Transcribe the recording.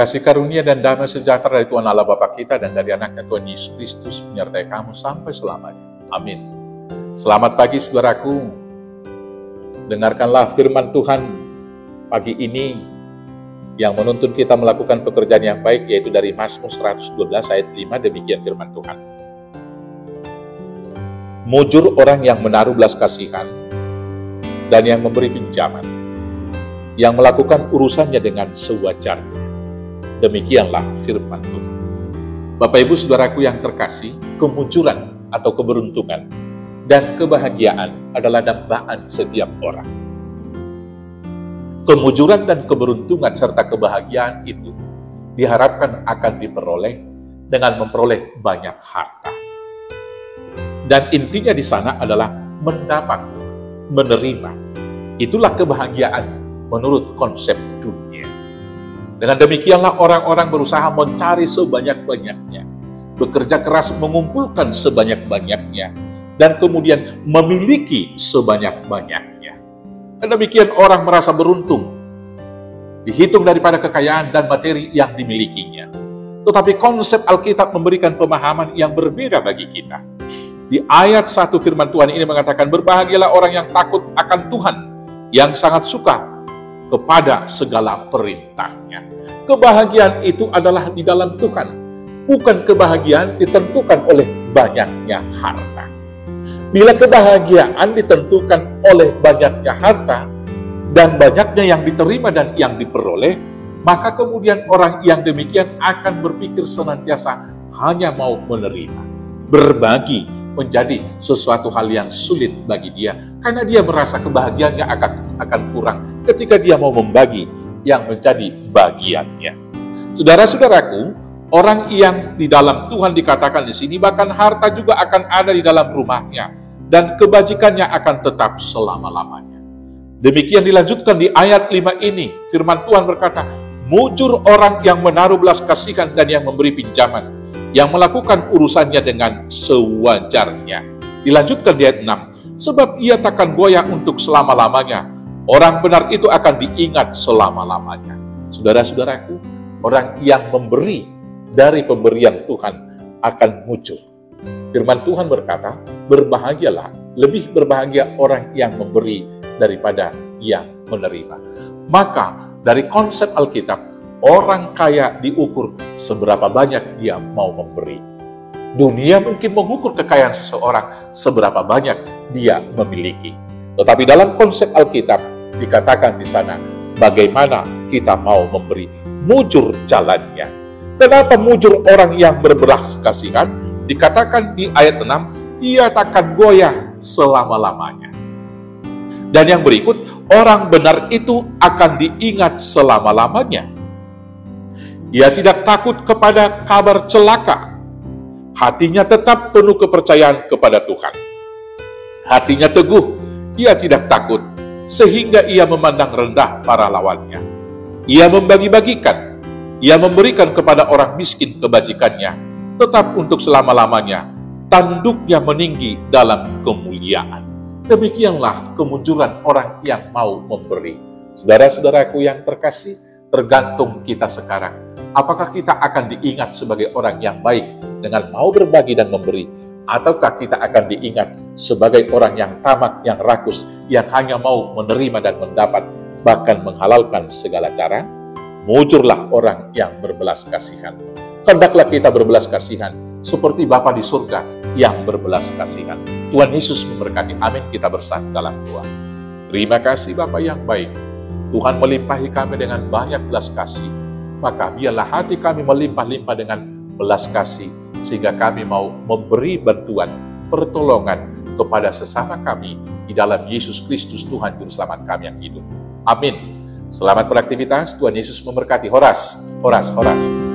Kasih karunia dan damai sejahtera dari Tuhan Allah Bapa kita dan dari anaknya Tuhan Yesus Kristus menyertai kamu sampai selamanya. Amin. Selamat pagi saudaraku. Dengarkanlah firman Tuhan pagi ini yang menuntun kita melakukan pekerjaan yang baik, yaitu dari Mazmur 112 ayat 5, demikian firman Tuhan. Mujur orang yang menaruh belas kasihan dan yang memberi pinjaman, yang melakukan urusannya dengan sewajarnya. Demikianlah firman Tuhan. Bapak Ibu Saudaraku yang terkasih, kemujuran atau keberuntungan dan kebahagiaan adalah dambaan setiap orang. Kemujuran dan keberuntungan serta kebahagiaan itu diharapkan akan diperoleh dengan memperoleh banyak harta. Dan intinya di sana adalah mendapat, menerima. Itulah kebahagiaan menurut konsep dunia. Dengan demikianlah orang-orang berusaha mencari sebanyak-banyaknya, bekerja keras mengumpulkan sebanyak-banyaknya, dan kemudian memiliki sebanyak-banyaknya. Dan demikian orang merasa beruntung, dihitung daripada kekayaan dan materi yang dimilikinya. Tetapi konsep Alkitab memberikan pemahaman yang berbeda bagi kita. Di ayat 1 firman Tuhan ini mengatakan, berbahagialah orang yang takut akan Tuhan, yang sangat suka kepada segala perintahnya. Kebahagiaan itu adalah di dalam Tuhan, bukan kebahagiaan ditentukan oleh banyaknya harta. Bila kebahagiaan ditentukan oleh banyaknya harta dan banyaknya yang diterima dan yang diperoleh, maka kemudian orang yang demikian akan berpikir senantiasa hanya mau menerima. Berbagi menjadi sesuatu hal yang sulit bagi dia, karena dia merasa kebahagiaannya akan kurang ketika dia mau membagi yang menjadi bagiannya. Saudara-saudaraku, orang yang di dalam Tuhan dikatakan di sini, bahkan harta juga akan ada di dalam rumahnya, dan kebajikannya akan tetap selama-lamanya. Demikian dilanjutkan di ayat 5 ini, firman Tuhan berkata, mujur orang yang menaruh belas kasihan dan yang memberi pinjaman, yang melakukan urusannya dengan sewajarnya. Dilanjutkan di ayat 6, sebab ia takkan goyah untuk selama-lamanya, orang benar itu akan diingat selama-lamanya. Saudara-saudaraku, orang yang memberi dari pemberian Tuhan akan mujur. Firman Tuhan berkata, berbahagialah, lebih berbahagia orang yang memberi daripada yang menerima. Maka dari konsep Alkitab, orang kaya diukur seberapa banyak dia mau memberi. Dunia mungkin mengukur kekayaan seseorang seberapa banyak dia memiliki. Tetapi dalam konsep Alkitab dikatakan di sana, bagaimana kita mau memberi. Mujur jalannya. Kenapa mujur orang yang berbelas kasihan? Dikatakan di ayat 6, ia takkan goyah selama-lamanya. Dan yang berikut, orang benar itu akan diingat selama-lamanya. Ia tidak takut kepada kabar celaka. Hatinya tetap penuh kepercayaan kepada Tuhan. Hatinya teguh, ia tidak takut, sehingga ia memandang rendah para lawannya. Ia membagi-bagikan, ia memberikan kepada orang miskin kebajikannya, tetap untuk selama-lamanya, tanduknya meninggi dalam kemuliaan. Demikianlah kemujuran orang yang mau memberi. Saudara-saudaraku yang terkasih, tergantung kita sekarang. Apakah kita akan diingat sebagai orang yang baik dengan mau berbagi dan memberi, ataukah kita akan diingat sebagai orang yang tamak, yang rakus, yang hanya mau menerima dan mendapat, bahkan menghalalkan segala cara? Mujurlah orang yang berbelas kasihan. Hendaklah kita berbelas kasihan seperti Bapa di surga yang berbelas kasihan. Tuhan Yesus memberkati. Amin. Kita bersatu dalam doa. Terima kasih Bapa yang baik. Tuhan melimpahi kami dengan banyak belas kasih. Maka biarlah hati kami melimpah-limpah dengan belas kasih, sehingga kami mau memberi bantuan, pertolongan kepada sesama kami di dalam Yesus Kristus Tuhan Juru Selamat kami yang hidup. Amin. Selamat beraktivitas. Tuhan Yesus memberkati. Horas, horas, horas.